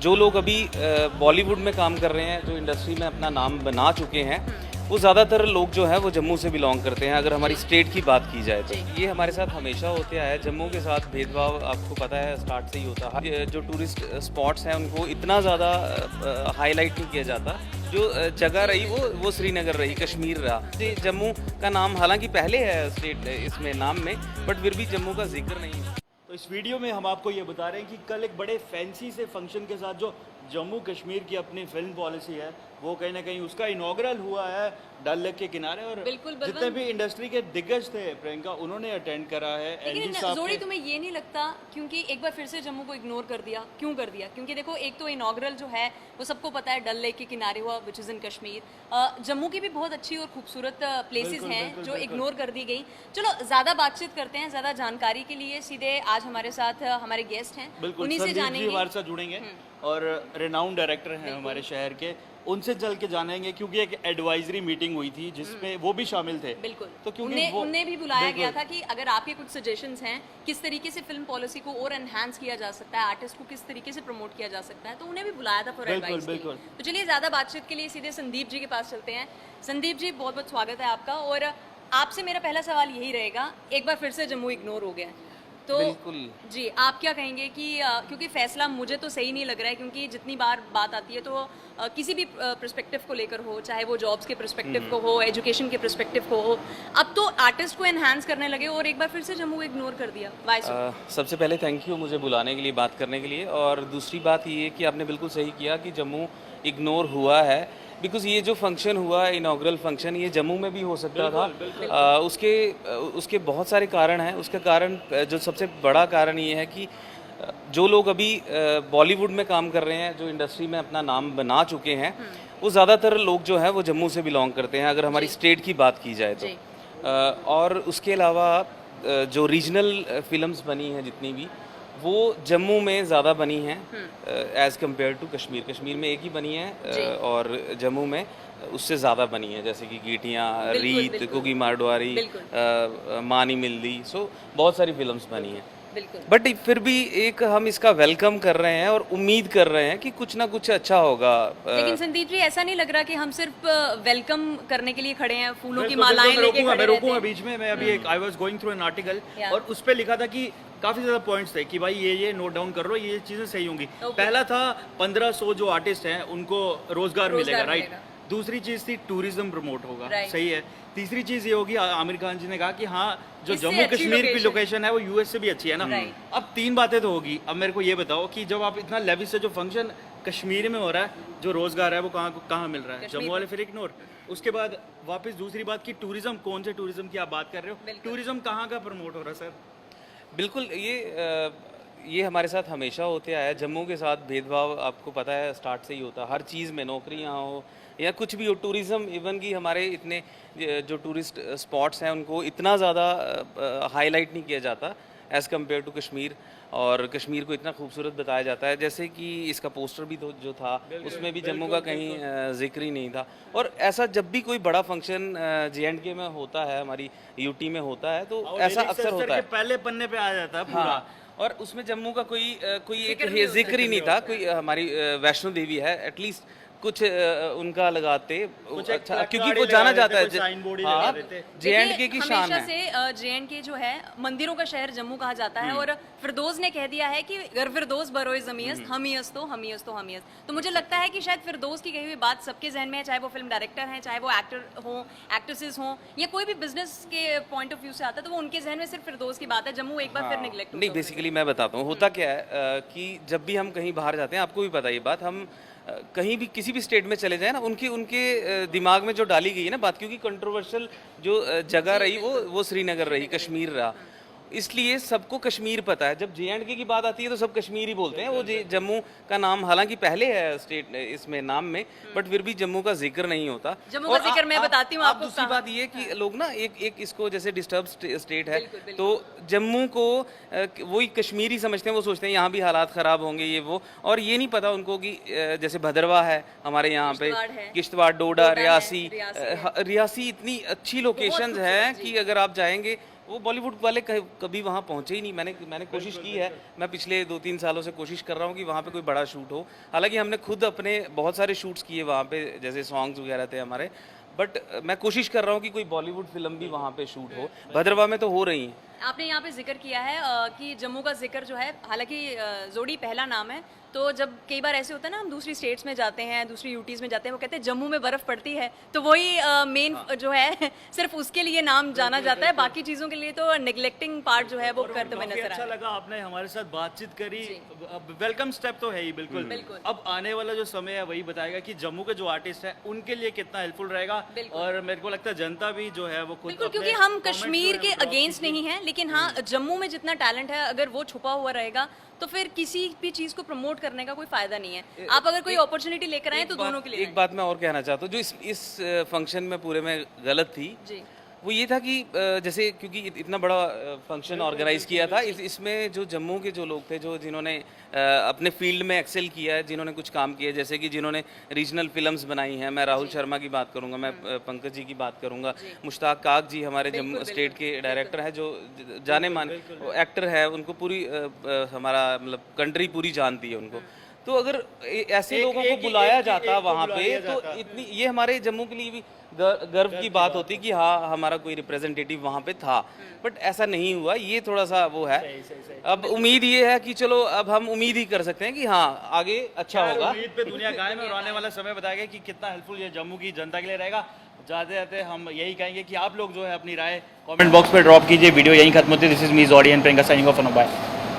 जो लोग अभी बॉलीवुड में काम कर रहे हैं, जो इंडस्ट्री में अपना नाम बना चुके हैं, वो ज़्यादातर लोग जो है वो जम्मू से बिलोंग करते हैं। अगर हमारी स्टेट की बात की जाए तो ये हमारे साथ हमेशा होते आया है। जम्मू के साथ भेदभाव आपको पता है स्टार्ट से ही होता है। ये जो टूरिस्ट स्पॉट्स हैं उनको इतना ज़्यादा हाईलाइट नहीं किया जाता। जो जगह रही वो श्रीनगर रही, कश्मीर रहा। ये जम्मू का नाम हालांकि पहले है स्टेट इसमें नाम में, बट फिर भी जम्मू का जिक्र नहीं है। तो इस वीडियो में हम आपको ये बता रहे हैं कि कल एक बड़े फैंसी से फंक्शन के साथ जो जम्मू कश्मीर की अपनी फिल्म पॉलिसी है वो कहीं ना कहीं उसका इनॉग्रल हुआ है डल लेक के किनारे। और जितने भी इंडस्ट्री के दिग्गज थे प्रियंका, उन्होंने अटेंड करा है। लेकिन जोड़ी तुम्हें ये नहीं लगता क्योंकि एक बार फिर से जम्मू को इग्नोर कर दिया? क्यों कर दिया? क्योंकि देखो, एक तो इनॉग्रल जो है वो सबको पता है डल लेक के किनारे हुआ, which is in Kashmir. Jammu की भी बहुत अच्छी और खूबसूरत प्लेसेस हैं जो इग्नोर कर दी गई। चलो ज़्यादा बातचीत करते हैं, ज़्यादा जानकारी के लिए सीधे आज हमारे साथ हमारे गेस्ट हैं, उन्हीं से जानेंगे। हमारे साथ जुड़ेंगे और रेनाउंड डायरेक्टर हैं हमारे शहर के, उनसे चल के जानेंगे क्योंकि एक एडवाइजरी मीटिंग हुई थी जिसमें वो भी शामिल थे। बिल्कुल। तो क्योंकि उन्हें भी बुलाया गया था कि अगर आपके कुछ सजेशंस हैं किस तरीके से फिल्म पॉलिसी को और एनहांस किया जा सकता है, आर्टिस्ट को किस तरीके से प्रमोट किया जा सकता है, तो उन्हें भी बुलाया था फॉर एडवाइस। तो चलिए ज़्यादा बातचीत के लिए सीधे संदीप जी के पास चलते हैं। संदीप जी, बहुत बहुत स्वागत है आपका। और आपसे मेरा पहला सवाल यही रहेगा, एक बार फिर से जम्मू इग्नोर हो गया तो जी आप क्या कहेंगे कि क्योंकि फैसला मुझे तो सही नहीं लग रहा है, क्योंकि जितनी बार बात आती है तो किसी भी पर्सपेक्टिव को लेकर हो, चाहे वो जॉब्स के पर्सपेक्टिव को हो, एजुकेशन के पर्सपेक्टिव को हो, अब तो आर्टिस्ट को एनहांस करने लगे और एक बार फिर से जम्मू को इग्नोर कर दिया। वाई सो? सबसे पहले थैंक यू मुझे बुलाने के लिए, बात करने के लिए। और दूसरी बात ये कि आपने बिल्कुल सही किया कि जम्मू इग्नोर हुआ है, बिकॉज ये जो फंक्शन हुआ इनॉग्रल फंक्शन, ये जम्मू में भी हो सकता था। उसके बहुत सारे कारण हैं। उसका कारण, जो सबसे बड़ा कारण ये है कि जो लोग अभी बॉलीवुड में काम कर रहे हैं, जो इंडस्ट्री में अपना नाम बना चुके हैं, वो ज़्यादातर लोग जो है वो जम्मू से बिलोंग करते हैं, अगर हमारी स्टेट की बात की जाए तो। और उसके अलावा जो रीजनल फिल्म्स बनी हैं जितनी भी, वो जम्मू में ज़्यादा बनी हैं as compare to Kashmir. Kashmir में एक ही बनी है और जम्मू में उससे ज़्यादा बनी है, जैसे कि गीटियाँ, रीत, कुकी मारडवारी, मानी मिल्दी, सो बहुत सारी फिल्म्स बनी हैं। बट फिर भी एक हम इसका वेलकम कर रहे हैं और उम्मीद कर रहे हैं कि कुछ ना कुछ अच्छा होगा। लेकिन संदीप जी, ऐसा नहीं लग रहा कि हम सिर्फ वेलकम करने के लिए खड़े हैं, फूलों की मालाएं लेके खड़े रहते हैं? बीच में मैं अभी एक I was going through an article और उस पे लिखा था कि काफी ज्यादा पॉइंट्स थे कि भाई ये नोट डाउन कर लो, ये चीजें सही होंगी। पहला था 1500 जो आर्टिस्ट हैं उनको रोजगार मिलेगा, राइट। दूसरी चीज थी टूरिज्म प्रमोट होगा, सही है। तीसरी चीज ये होगी, आमिर खान जी ने कहा कि हाँ जो जम्मू कश्मीर की लोकेशन है वो यूएस से भी अच्छी है ना। अब तीन बातें तो होगी। अब मेरे को ये बताओ कि जब आप इतना लेविश से जो फंक्शन कश्मीर में हो रहा है, जो रोजगार है वो कहाँ मिल रहा है? जम्मू वाले फिर इग्नोर। उसके बाद वापस दूसरी बात की टूरिज्म, कौन से टूरिज्म की आप बात कर रहे हो? टूरिज्म कहाँ का प्रमोट हो रहा है सर? बिल्कुल, ये हमारे साथ हमेशा होते आया है। जम्मू के साथ भेदभाव आपको पता है स्टार्ट से ही होता है। हर चीज़ में, नौकरियाँ हो या कुछ भी हो, टूरिज़्म इवन कि हमारे इतने जो टूरिस्ट स्पॉट्स हैं उनको इतना ज़्यादा हाईलाइट नहीं किया जाता एज़ कम्पेयर टू कश्मीर। और कश्मीर को इतना खूबसूरत बताया जाता है, जैसे कि इसका पोस्टर भी तो जो था उसमें भी जम्मू का कहीं जिक्र ही नहीं था। और ऐसा जब भी कोई बड़ा फंक्शन JNK में होता है, हमारी यूटी में होता है, तो ऐसा अक्सर होता है, पहले पन्ने पे आ जाता है पूरा। और उसमें जम्मू का कोई एक जिक्र ही नहीं था। कोई हमारी वैष्णो देवी है, एटलीस्ट कुछ उनका लगाते अच्छा, क्योंकि वो जाना जाता है JNK की शान है। हमेशा से JNK जो है मंदिरों का शहर जम्मू कहा जाता है। और फिरदौस ने कह दिया है कि गर फिरदौस बरोए ज़मीयत हमीयत तो मुझे लगता है कि शायद फिरदौस की कही हुई बात सबके जहन में है, चाहे वो फिल्म डायरेक्टर हैं, चाहे वो एक्टर हो, एक्ट्रेसेस हों, या कोई भी बिजनेस के पॉइंट ऑफ व्यू से आता है, तो वो उनके जहन में सिर्फ फिरदौस की बात है। जम्मू एक बार फिर निगलेक्ट नहीं, बेसिकली मैं बताता हूँ होता क्या है कि जब भी हम कहीं बाहर जाते हैं, आपको भी पता ये बात, हम कहीं भी किसी भी स्टेट में चले जाएं ना, उनके दिमाग में जो डाली गई है ना बात, क्योंकि कंट्रोवर्शियल जो जगह रही वो श्रीनगर रही, कश्मीर रहा, इसलिए सबको कश्मीर पता है। जब JNK की बात आती है तो सब कश्मीर ही बोलते हैं। वो जम्मू का नाम हालांकि पहले है स्टेट इसमें नाम में, बट फिर भी जम्मू का जिक्र नहीं होता। जम्मू का जिक्र मैं बताती हूँ आपको। दूसरी बात ये कि लोग ना एक इसको जैसे डिस्टर्ब स्टेट है, तो जम्मू को वही कश्मीरी समझते हैं। वो सोचते हैं यहाँ भी हालात ख़राब होंगे, ये वो, और ये नहीं पता उनको कि जैसे भदरवा है हमारे यहाँ पे, किश्तवाड़, डोडा, रियासी इतनी अच्छी लोकेशंस हैं कि अगर आप जाएंगे वो बॉलीवुड वाले कभी वहाँ पहुँचे ही नहीं। मैंने कोशिश की है, मैं पिछले 2-3 सालों से कोशिश कर रहा हूँ कि वहाँ पे कोई बड़ा शूट हो। हालांकि हमने खुद अपने बहुत सारे शूट्स किए वहाँ पे, जैसे सॉन्ग्स वगैरह थे हमारे, बट मैं कोशिश कर रहा हूँ कि कोई बॉलीवुड फिल्म भी वहाँ पे शूट हो। भद्रवाह में तो हो रही हैं। आपने यहाँ पे जिक्र किया है कि जम्मू का जिक्र जो है, हालांकि जोड़ी पहला नाम है, तो जब कई बार ऐसे होता है ना, हम दूसरी स्टेट्स में जाते हैं, दूसरी यूटीज़ में जाते हैं, वो कहते हैं जम्मू में बर्फ़ पड़ती है, तो वही मेन जो है सिर्फ उसके लिए नाम जाना जाता है, बाकी चीज़ों के लिए तो नेग्लेक्टिंग पार्ट जो है वो करते हुए नजर अच्छा आया। लगा आपने हमारे साथ बातचीत करी, वेलकम स्टेप तो है ही बिल्कुल। अब आने वाला जो समय है वही बताएगा कि जम्मू के जो आर्टिस्ट हैं उनके लिए कितना हेल्पफुल रहेगा, और मेरे को लगता है जनता भी जो है वो खुद बिल्कुल, अपने क्योंकि हम comments कश्मीर जो के है वो drop अगेंस्ट नहीं हैं, लेकिन हाँ जम्मू में जितना टैलेंट है अगर वो छुपा हुआ रहेगा तो फिर किसी भी चीज़ को प्रमोट करने का कोई फायदा नहीं है। आप अगर कोई अपॉर्चुनिटी लेकर आए तो दोनों के लिए एक बात मैं और कहना चाहता हूँ जो इस फंक्शन में पूरे में गलत थी, जी वो ये था कि जैसे क्योंकि इतना बड़ा फंक्शन ऑर्गेनाइज किया था, इसमें जो जम्मू के जो लोग थे, जो जिन्होंने अपने फील्ड में एक्सेल किया है, जिन्होंने कुछ काम किया है, जैसे कि जिन्होंने रीजनल फिल्म्स बनाई हैं, मैं राहुल शर्मा की बात करूंगा, मैं पंकज जी की बात करूंगा, मुश्ताक काक जी हमारे जम्मू स्टेट के डायरेक्टर हैं, जो जाने माने एक्टर है, उनको पूरी हमारा मतलब कंट्री पूरी जानती है उनको। तो अगर ऐसे लोगों को बुलाया जाता वहाँ पे, तो इतनी ये हमारे जम्मू के लिए भी गर्व की बात होती कि हाँ हमारा कोई रिप्रेजेंटेटिव वहाँ पे था, बट ऐसा नहीं हुआ। ये थोड़ा सा वो है। अब उम्मीद ये है कि चलो अब हम उम्मीद ही कर सकते हैं कि हाँ आगे अच्छा होगा। उम्मीद पे दुनिया कायम है, और आने वाला समय बताएगा कि कितना हेल्पफुल ये जम्मू की जनता के लिए रहेगा। जाते जाते हम यही कहेंगे कि आप लोग जो है अपनी राय कमेंट बॉक्स पे ड्रॉप कीजिए। वीडियो यहीं खत्म होती है। दिस इज मी ऑडियन प्रियंका साइनिंग ऑफ, बाय।